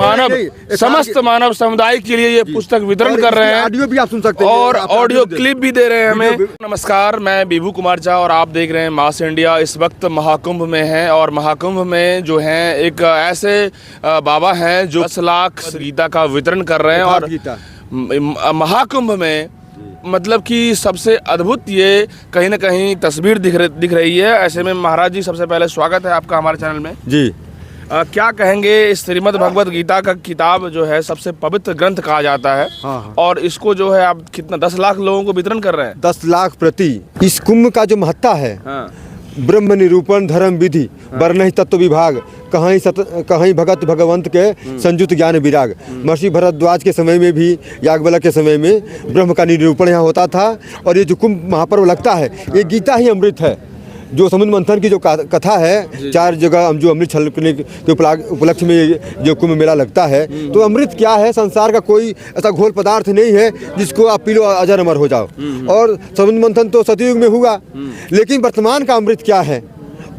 मानव समस्त मानव समुदाय के लिए ये पुस्तक वितरण कर रहे हैं। ऑडियो भी आप सुन सकते हैं और ऑडियो क्लिप भी दे रहे हैं हमें। नमस्कार, मैं विभू कुमार झा और आप देख रहे हैं मास इंडिया। इस वक्त महाकुंभ में है और महाकुंभ में जो है एक ऐसे बाबा हैं जो 10 लाख गीता का वितरण कर रहे हैं। और महाकुंभ में मतलब कि सबसे अद्भुत ये कहीं ना कहीं तस्वीर दिख रही है। ऐसे में महाराज जी, सबसे पहले स्वागत है आपका हमारे चैनल में जी। क्या कहेंगे, श्रीमद् भगवद गीता का किताब जो है सबसे पवित्र ग्रंथ कहा जाता है। हाँ। और इसको जो है आप कितना 10 लाख लोगों को वितरण कर रहे हैं। 10 लाख प्रति। इस कुंभ का जो महत्ता है, हाँ। ब्रह्म निरूपण धर्म विधि वर्ण तत्व विभाग कहीं भगत भगवंत के संयुक्त ज्ञान विराग। महर्षि भरद्वाज के समय में भी, याज्ञवल्क्य के समय में ब्रह्म का निरूपण यहाँ होता था। और ये जो कुंभ महापर्व लगता है, ये गीता ही अमृत है। जो समुद्र मंथन की जो कथा है, 4 जगह हम जो अमृत छलकने के उपलक्ष्य में जो कुंभ मेला लगता है, तो अमृत क्या है? संसार का कोई ऐसा घोल पदार्थ नहीं है जिसको आप पी लो अजर अमर हो जाओ। और समुद्र मंथन तो सतयुग में हुआ, लेकिन वर्तमान का अमृत क्या है?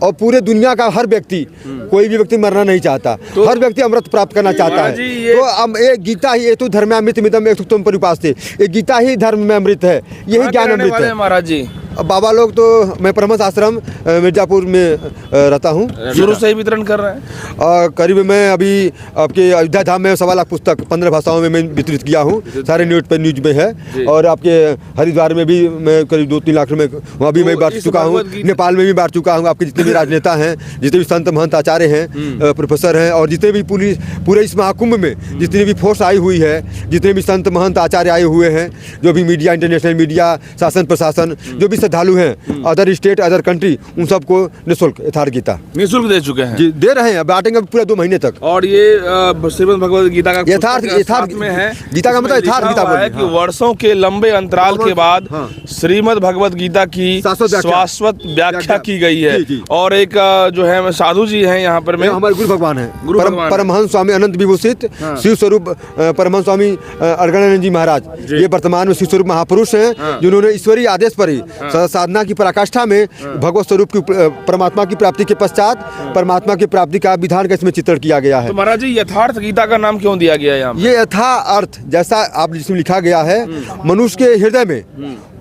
और पूरे दुनिया का हर व्यक्ति, कोई भी व्यक्ति मरना नहीं चाहता, तो हर व्यक्ति अमृत प्राप्त करना चाहता है। तो अब ये गीता ही, ये तो धर्मामृत मिदम एक तुम परिपास्ते, ये गीता ही धर्म में अमृत है, यही ज्ञान अमृत है महाराज जी। बाबा लोग तो, मैं परमहंस आश्रम मिर्जापुर में रहता हूँ, शुरू से ही वितरण कर रहे हैं। और करीब मैं अभी आपके अयोध्या धाम में 1.25 लाख पुस्तक 15 भाषाओं में मैं वितरित किया हूँ। सारे न्यूज में है। और आपके हरिद्वार में भी मैं करीब 2-3 लाख में वहाँ भी मैं बांट चुका हूँ। नेपाल में भी बांट चुका हूँ। आपके जितने भी राजनेता हैं, जितने भी संत महंत आचार्य हैं, प्रोफेसर हैं, और जितने भी पूरे इस महाकुंभ में जितनी भी फोर्स आई हुई है, जितने भी संत महंत आचार्य आए हुए हैं, जो भी मीडिया, इंटरनेशनल मीडिया, शासन प्रशासन, जो भी श्रद्धालु हैं अदर स्टेट अदर कंट्री, उन सबको निःशुल्क यथार्थ गीता निःशुल्क दे चुके हैं। जी, दे रहे हैं, बांटेंगे पूरे 2 महीने तक। और ये श्रीमद् भगवद गीता का यथार्थ में है। गीता का मतलब यथार्थ गीता है कि वर्षों के लंबे अंतराल के बाद श्रीमद् भगवद गीता की शाश्वत व्याख्या की गई है। और एक जो है साधु जी हैं यहाँ पर, हमारे गुरु भगवान है, परमहंस स्वामी अनंत विभूषित शिव स्वरूप परमहंस स्वामी अर्गणानंद जी महाराज। ये वर्तमान में शिव स्वरूप महापुरुष हैं, जिन्होंने ईश्वरीय आदेश पर ही साधना की पराकाष्ठा में भगवत स्वरूप की परमात्मा की प्राप्ति के पश्चात परमात्मा की प्राप्ति का विधान का इसमें चित्रण किया गया है। तो महाराज जी, यथार्थ गीता का नाम क्यों दिया गया है? ये यथा अर्थ, जैसा आप जिसमें लिखा गया है, मनुष्य के हृदय में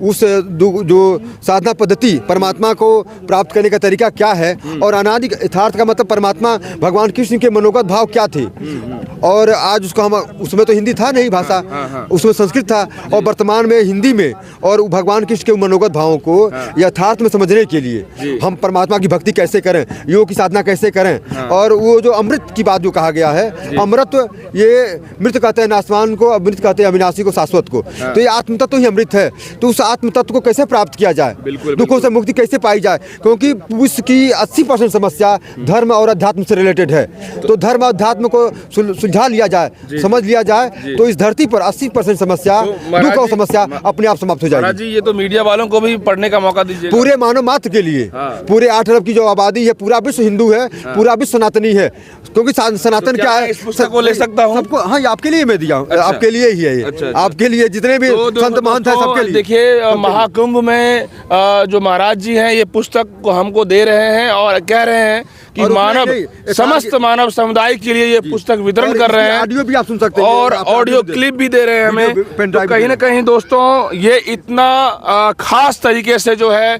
उस जो साधना पद्धति, परमात्मा को प्राप्त करने का तरीका क्या है, और अनादि यथार्थ का मतलब परमात्मा भगवान कृष्ण के मनोगत भाव क्या थे। और आज उसको हम, उसमें तो हिंदी था नहीं भाषा, उसमें संस्कृत था, और वर्तमान में हिंदी में, और भगवान कृष्ण के मनोगत भावों को यथार्थ में समझने के लिए हम परमात्मा की भक्ति कैसे करें, योग की साधना कैसे करें। और वो जो अमृत की बात जो कहा गया है, अमृत, ये मृत कहते हैं नासवान को, अमृत कहते हैं अविनाशी को, शाश्वत को। तो ये आत्म तत्व ही अमृत है। तो उस आत्म तत्व को कैसे प्राप्त किया जाए, दुखों से मुक्ति कैसे पाई जाए, क्योंकि विश्व की 80% समस्या धर्म और अध्यात्म से रिलेटेड है। तो धर्म और अध्यात्म को सुलझा लिया जाए, समझ लिया जाए, तो इस धरती पर 80% समस्या, दुख और समस्या अपने आप समाप्त हो जाएगी। ये तो मीडिया वालों को भी पढ़ने का मौका दीजिए। पूरे मानव मात्र के लिए, पूरे 8 अरब की जो आबादी है, पूरा विश्व हिंदू है, पूरा विश्व सनातनी है। क्योंकि सनातन क्या है, इस पुस्तक को ले सकता हूँ सबको। हाँ, आपके लिए मैं दिया हूँ। अच्छा। आपके लिए ही है ये। अच्छा। आपके लिए जितने भी संत महंत है, सबके लिए। देखिए, महाकुंभ में जो महाराज जी हैं, ये पुस्तक को हमको दे रहे हैं और कह रहे हैं कि मानव समस्त मानव समुदाय के लिए ये पुस्तक वितरण कर रहे हैं। ऑडियो भी आप सुन सकते हैं। और ऑडियो क्लिप भी दे रहे हैं हमें। तो कहीं ना कहीं दोस्तों, ये इतना खास तरीके से जो है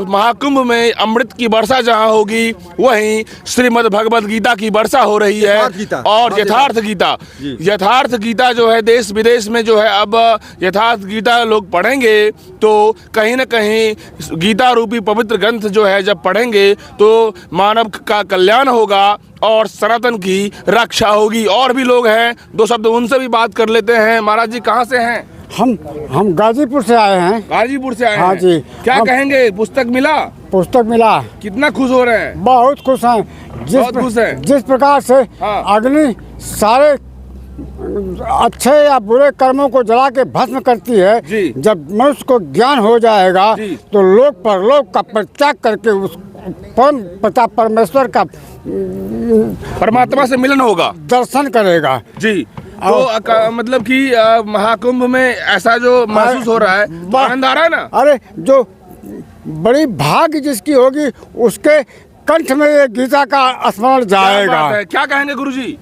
महाकुंभ में अमृत की वर्षा जहाँ होगी, वहीं श्रीमद् भगवद गीता की वर्षा हो रही है। और यथार्थ गीता जो है देश विदेश में जो है, अब यथार्थ गीता लोग पढ़ेंगे तो कहीं ना कहीं गीता रूपी पवित्र ग्रंथ जो है जब पढ़ेंगे तो मानव का कल्याण होगा और सनातन की रक्षा होगी। और भी लोग हैं, 2 शब्द उनसे भी बात कर लेते हैं। महाराज जी, कहाँ से हैं? हम गाजीपुर से आए हैं। गाजीपुर से आए हैं? हाँ जी। क्या कहेंगे, पुस्तक मिला? पुस्तक मिला। कितना खुश हो रहे हैं? बहुत खुश हैं। बहुत खुश हैं। जिस प्रकार से हाँ। अग्नि सारे अच्छे या बुरे कर्मों को जला के भस्म करती है। जी। जब मनुष्य को ज्ञान हो जाएगा जी। तो लोक परलोक का परित्याग करके उस परम पिता परमेश्वर का परमात्मा से मिलन होगा। दर्शन करेगा। जी। तो मतलब कि महाकुंभ में ऐसा जो महसूस हो रहा है, आनंद आ रहा है ना? अरे जो बड़ी भाग्य जिसकी होगी उसके कंठ में ये गीता का स्मरण क्या जाएगा। बात है, क्या कहेंगे गुरुजी?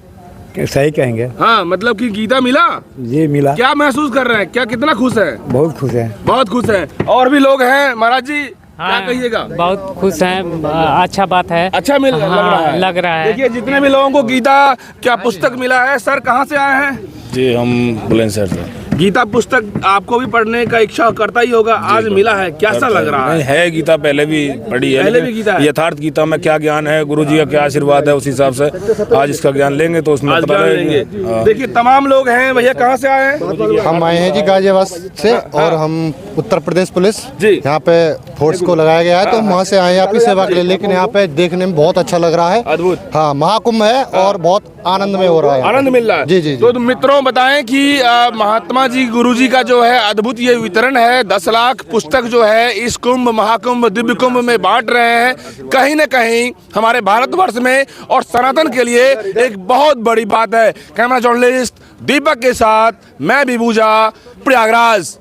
सही कहेंगे। हाँ, मतलब कि गीता मिला, ये मिला। क्या महसूस कर रहे हैं, क्या कितना खुश है? बहुत खुश है। बहुत खुश है। और भी लोग हैं महाराज जी, क्या कहिएगा? बहुत खुश हैं, अच्छा बात है। अच्छा लग रहा है। लग रहा है। देखिए जितने भी लोगों को गीता क्या पुस्तक मिला है। सर कहाँ से आए हैं? जी हम बुलंदशहर से। गीता पुस्तक आपको भी पढ़ने का इच्छा करता ही होगा, आज मिला है, कैसा लग रहा नहीं, है? है गीता पहले भी पढ़ी है, पहले भी गीता है। यथार्थ गीता में क्या ज्ञान है, गुरुजी का क्या आशीर्वाद है, उस हिसाब से आज इसका ज्ञान लेंगे तो उसमें आज पता जान लगेगा। लेंगे। देखिए तमाम लोग हैं। भैया कहाँ से आए हैं? हम आए हैं जी गाजियाबाद से और हम उत्तर प्रदेश पुलिस जी। यहाँ पे फोर्स को लगाया गया है तो हम वहाँ से आए हैं आपकी सेवा के लिए। लेकिन यहाँ पे देखने में बहुत अच्छा लग रहा है। अद्भुत। हाँ, महाकुंभ है और बहुत आनंद में हो रहा है। आनंद मिल रहा है। जी, जी, जी। तो मित्रों बताएं कि महात्मा जी गुरुजी का जो है अद्भुत ये वितरण है। 10 लाख पुस्तक जो है इस कुंभ महाकुंभ दिव्य कुंभ में बांट रहे हैं। कहीं न कहीं हमारे भारतवर्ष में और सनातन के लिए एक बहुत बड़ी बात है। कैमरा जर्नलिस्ट दीपक के साथ मैं विभूजा, प्रयागराज।